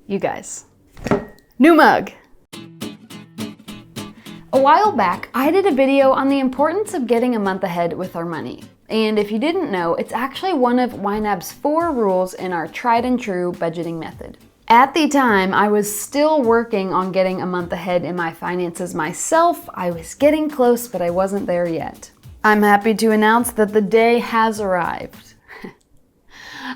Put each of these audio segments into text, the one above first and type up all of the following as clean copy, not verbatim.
You guys. New mug. A while back, I did a video on the importance of getting a month ahead with our money. And if you didn't know, it's actually one of YNAB's 4 rules in our tried and true budgeting method. At the time, I was still working on getting a month ahead in my finances myself. I was getting close, but I wasn't there yet. I'm happy to announce that the day has arrived.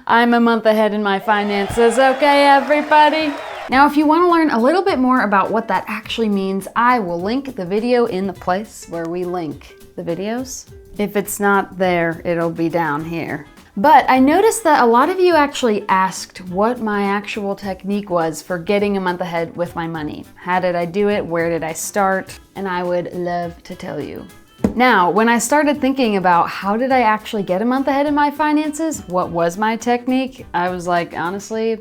I'm a month ahead in my finances, okay, everybody? Now, if you want to learn a little bit more about what that actually means, I will link the video in the place where we link the videos. If it's not there, it'll be down here. But I noticed that a lot of you actually asked what my actual technique was for getting a month ahead with my money. How did I do it? Where did I start? And I would love to tell you. Now, when I started thinking about how did I actually get a month ahead in my finances, what was my technique, I was like, honestly,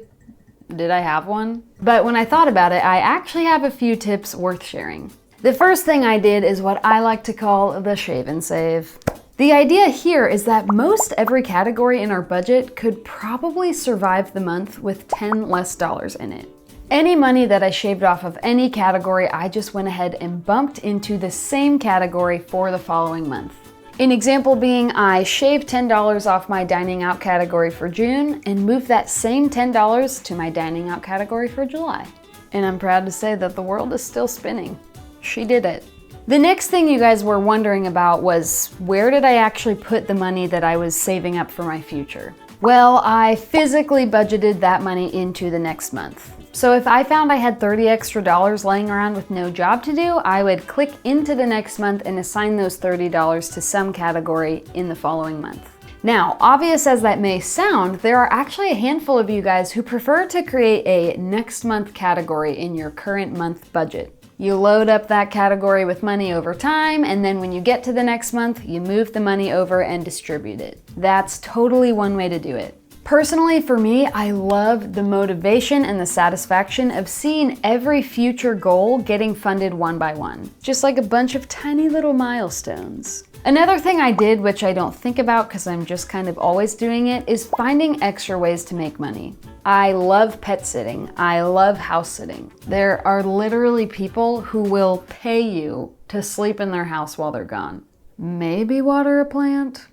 did I have one? But when I thought about it, I actually have a few tips worth sharing. The first thing I did is what I like to call the shave and save. The idea here is that most every category in our budget could probably survive the month with $10 less in it. Any money that I shaved off of any category, I just went ahead and bumped into the same category for the following month. An example being I shaved $10 off my dining out category for June and moved that same $10 to my dining out category for July. And I'm proud to say that the world is still spinning. She did it. The next thing you guys were wondering about was where did I actually put the money that I was saving up for my future? Well, I physically budgeted that money into the next month. So if I found I had $30 extra laying around with no job to do, I would click into the next month and assign those $30 to some category in the following month. Now, obvious as that may sound, there are actually a handful of you guys who prefer to create a next month category in your current month budget. You load up that category with money over time, and then when you get to the next month, you move the money over and distribute it. That's totally one way to do it. Personally, for me, I love the motivation and the satisfaction of seeing every future goal getting funded one by one, just like a bunch of tiny little milestones. Another thing I did, which I don't think about because I'm just kind of always doing it, is finding extra ways to make money. I love pet sitting. I love house sitting. There are literally people who will pay you to sleep in their house while they're gone. Maybe water a plant,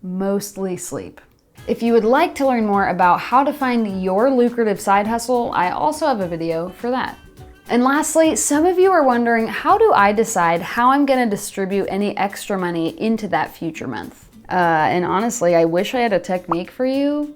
mostly sleep. If you would like to learn more about how to find your lucrative side hustle, I also have a video for that. And lastly, some of you are wondering, how do I decide how I'm gonna distribute any extra money into that future month? And honestly, I wish I had a technique for you,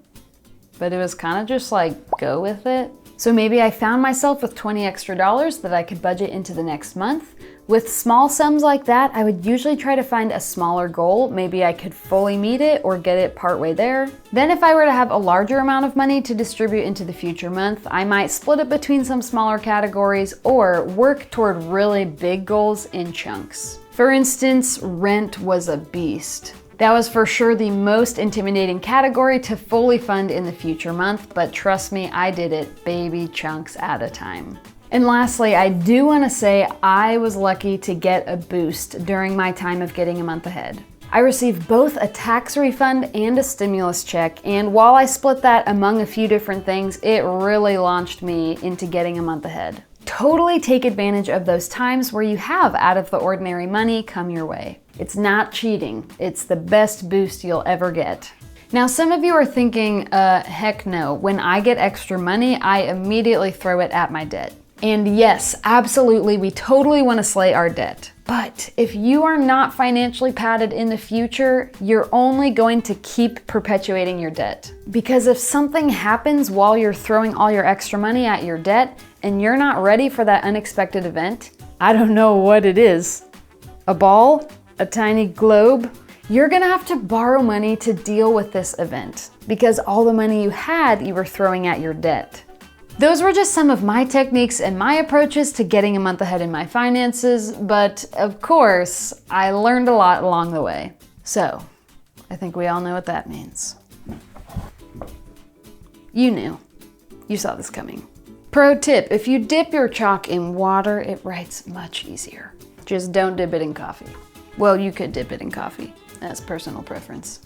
but it was kind of just like, go with it. So maybe I found myself with $20 extra that I could budget into the next month. With small sums like that, I would usually try to find a smaller goal. Maybe I could fully meet it or get it partway there. Then if I were to have a larger amount of money to distribute into the future month, I might split it between some smaller categories or work toward really big goals in chunks. For instance, rent was a beast. That was for sure the most intimidating category to fully fund in the future month, but trust me, I did it baby chunks at a time. And lastly, I do want to say I was lucky to get a boost during my time of getting a month ahead. I received both a tax refund and a stimulus check, and while I split that among a few different things, it really launched me into getting a month ahead. Totally take advantage of those times where you have out of the ordinary money come your way. It's not cheating, it's the best boost you'll ever get. Now, some of you are thinking, heck no, when I get extra money, I immediately throw it at my debt. And yes, absolutely, we totally want to slay our debt. But if you are not financially padded in the future, you're only going to keep perpetuating your debt. Because if something happens while you're throwing all your extra money at your debt and you're not ready for that unexpected event, I don't know what it is. A ball? A tiny globe? You're gonna have to borrow money to deal with this event because all the money you had, you were throwing at your debt. Those were just some of my techniques and my approaches to getting a month ahead in my finances, but of course, I learned a lot along the way. So, I think we all know what that means. You knew. You saw this coming. Pro tip, if you dip your chalk in water, it writes much easier. Just don't dip it in coffee. Well, you could dip it in coffee. That's personal preference.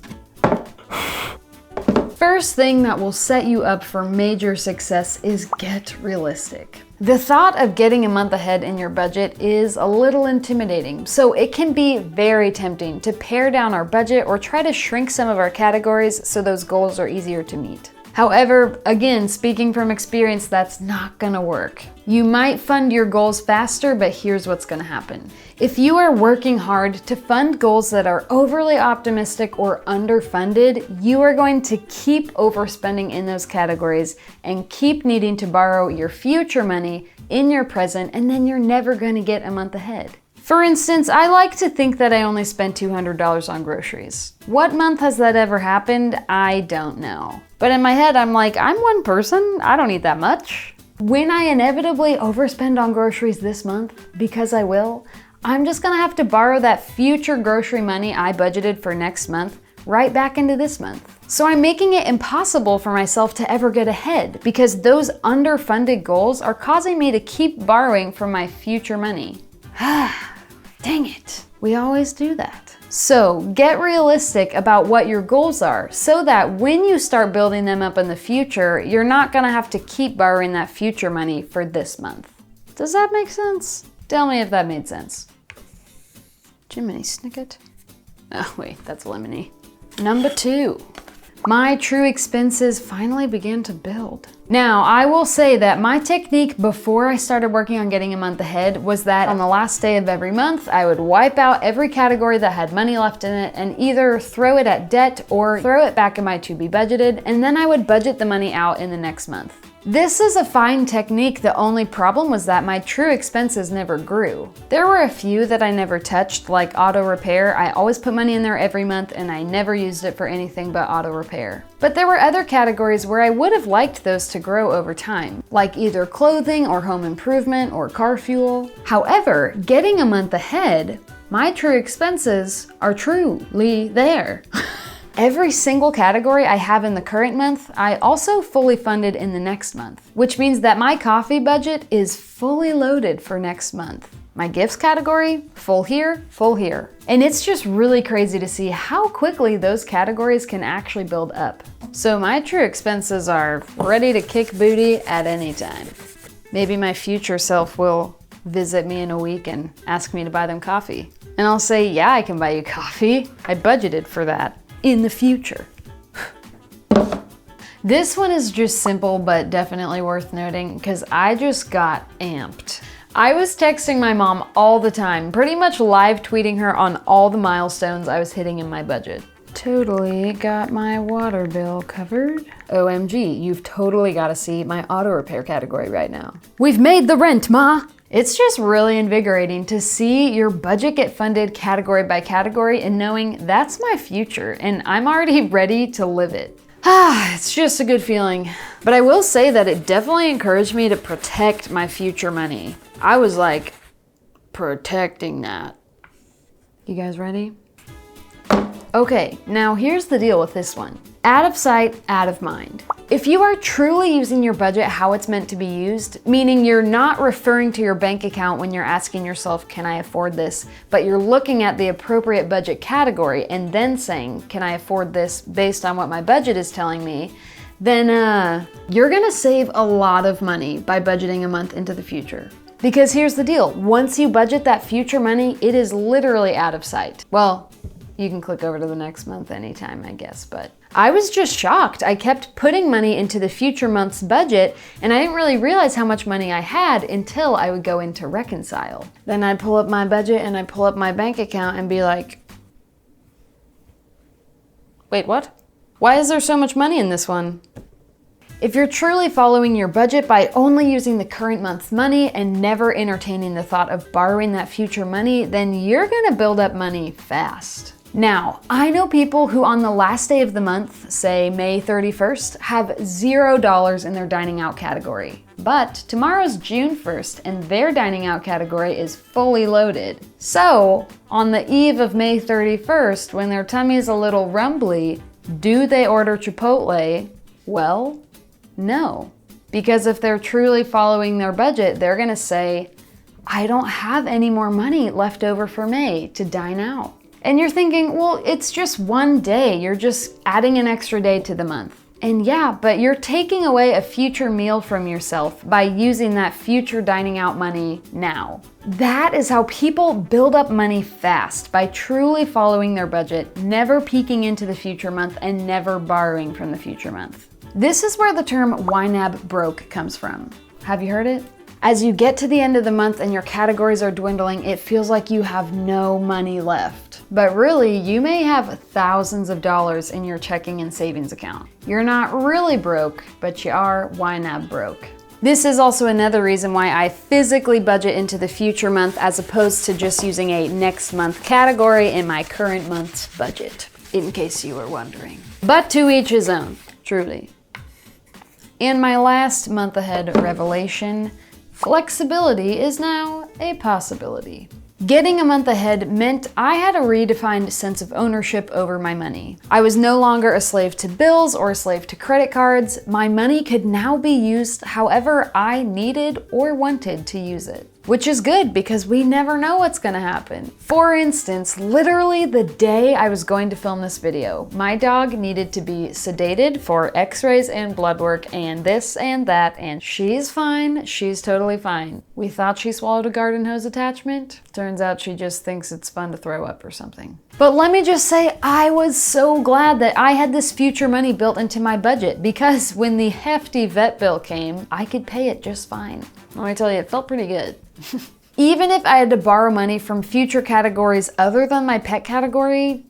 first thing that will set you up for major success is get realistic. The thought of getting a month ahead in your budget is a little intimidating, so it can be very tempting to pare down our budget or try to shrink some of our categories so those goals are easier to meet. However, again, speaking from experience, that's not gonna work. You might fund your goals faster, but here's what's gonna happen. If you are working hard to fund goals that are overly optimistic or underfunded, you are going to keep overspending in those categories and keep needing to borrow your future money in your present, and then you're never gonna get a month ahead. For instance, I like to think that I only spent $200 on groceries. What month has that ever happened? I don't know. But in my head, I'm like, I'm one person, I don't eat that much. When I inevitably overspend on groceries this month, because I will, I'm just gonna have to borrow that future grocery money I budgeted for next month right back into this month. So I'm making it impossible for myself to ever get ahead because those underfunded goals are causing me to keep borrowing from my future money. Dang it. We always do that. So get realistic about what your goals are so that when you start building them up in the future, you're not gonna have to keep borrowing that future money for this month. Does that make sense? Tell me if that made sense. Jiminy Snicket. Oh wait, that's lemony. Number 2. My true expenses finally began to build. Now, I will say that my technique before I started working on getting a month ahead was that on the last day of every month, I would wipe out every category that had money left in it and either throw it at debt or throw it back in my to be budgeted, and then I would budget the money out in the next month. This is a fine technique. The only problem was that my true expenses never grew. There were a few that I never touched, like auto repair. I always put money in there every month and I never used it for anything but auto repair. But there were other categories where I would have liked those to grow over time, like either clothing or home improvement or car fuel. However, getting a month ahead, my true expenses are truly there. Every single category I have in the current month, I also fully funded in the next month, which means that my coffee budget is fully loaded for next month. My gifts category, full here, full here. And it's just really crazy to see how quickly those categories can actually build up. So my true expenses are ready to kick booty at any time. Maybe my future self will visit me in a week and ask me to buy them coffee. And I'll say, yeah, I can buy you coffee. I budgeted for that. In the future. This one is just simple, but definitely worth noting because I just got amped. I was texting my mom all the time, pretty much live tweeting her on all the milestones I was hitting in my budget. Totally got my water bill covered. OMG, you've totally got to see my auto repair category right now. We've made the rent, Ma! It's just really invigorating to see your budget get funded category by category and knowing that's my future and I'm already ready to live it. It's just a good feeling. But I will say that it definitely encouraged me to protect my future money. I was like, protecting that. You guys ready? Okay, now here's the deal with this one. Out of sight, out of mind. If you are truly using your budget how it's meant to be used, meaning you're not referring to your bank account when you're asking yourself, can I afford this? But you're looking at the appropriate budget category and then saying, can I afford this based on what my budget is telling me? Then you're gonna save a lot of money by budgeting a month into the future. Because here's the deal, once you budget that future money, it is literally out of sight. Well, you can click over to the next month anytime, I guess, but I was just shocked. I kept putting money into the future month's budget and I didn't really realize how much money I had until I would go into reconcile. Then I'd pull up my budget and I'd pull up my bank account and be like, wait, what? Why is there so much money in this one? If you're truly following your budget by only using the current month's money and never entertaining the thought of borrowing that future money, then you're gonna build up money fast. Now, I know people who on the last day of the month, say May 31st, have $0 in their dining out category. But tomorrow's June 1st and their dining out category is fully loaded. So, on the eve of May 31st, when their tummy is a little rumbly, do they order Chipotle? Well, no. Because if they're truly following their budget, they're gonna say, I don't have any more money left over for May to dine out. And you're thinking, well, it's just one day. You're just adding an extra day to the month. And yeah, but you're taking away a future meal from yourself by using that future dining out money now. That is how people build up money fast, by truly following their budget, never peeking into the future month, and never borrowing from the future month. This is where the term YNAB broke comes from. Have you heard it? As you get to the end of the month and your categories are dwindling, it feels like you have no money left. But really, you may have thousands of dollars in your checking and savings account. You're not really broke, but you are YNAB broke. This is also another reason why I physically budget into the future month as opposed to just using a next month category in my current month's budget, in case you were wondering. But to each his own, truly. In my last month ahead revelation, flexibility is now a possibility. Getting a month ahead meant I had a redefined sense of ownership over my money. I was no longer a slave to bills or a slave to credit cards. My money could now be used however I needed or wanted to use it. Which is good because we never know what's gonna happen. For instance, literally the day I was going to film this video, my dog needed to be sedated for x-rays and blood work and this and that, and she's fine, she's totally fine. We thought she swallowed a garden hose attachment. Turns out she just thinks it's fun to throw up or something. But let me just say, I was so glad that I had this future money built into my budget, because when the hefty vet bill came, I could pay it just fine. Let me tell you, it felt pretty good. Even if I had to borrow money from future categories other than my pet category,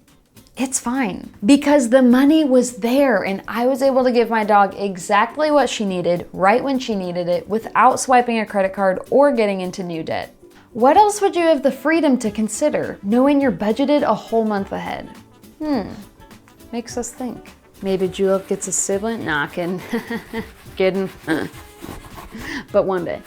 it's fine. Because the money was there and I was able to give my dog exactly what she needed right when she needed it without swiping a credit card or getting into new debt. What else would you have the freedom to consider, knowing you're budgeted a whole month ahead? Makes us think. Maybe Julep gets a sibling? Nah, kidding. Kidding. But one day.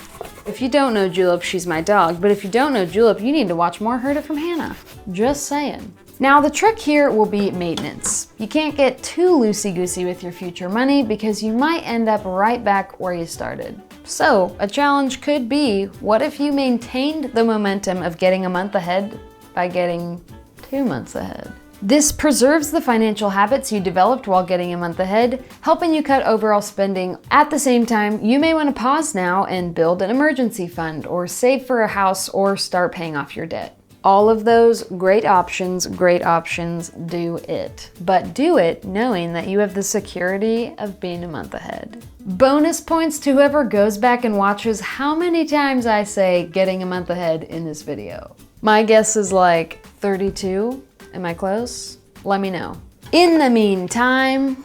If you don't know Julep, she's my dog, but if you don't know Julep, you need to watch more Heard It From Hannah. Just saying. Now the trick here will be maintenance. You can't get too loosey-goosey with your future money because you might end up right back where you started. So a challenge could be, what if you maintained the momentum of getting a month ahead by getting 2 months ahead? This preserves the financial habits you developed while getting a month ahead, helping you cut overall spending. At the same time, you may want to pause now and build an emergency fund, or save for a house, or start paying off your debt. All of those great options, do it. But do it knowing that you have the security of being a month ahead. Bonus points to whoever goes back and watches how many times I say getting a month ahead in this video. My guess is like 32. Am I close? Let me know. In the meantime,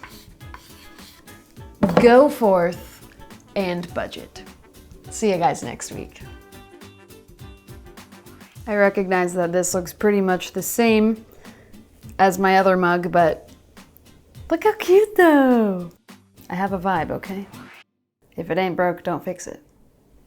go forth and budget. See you guys next week. I recognize that this looks pretty much the same as my other mug, but look how cute though. I have a vibe, okay? If it ain't broke, don't fix it.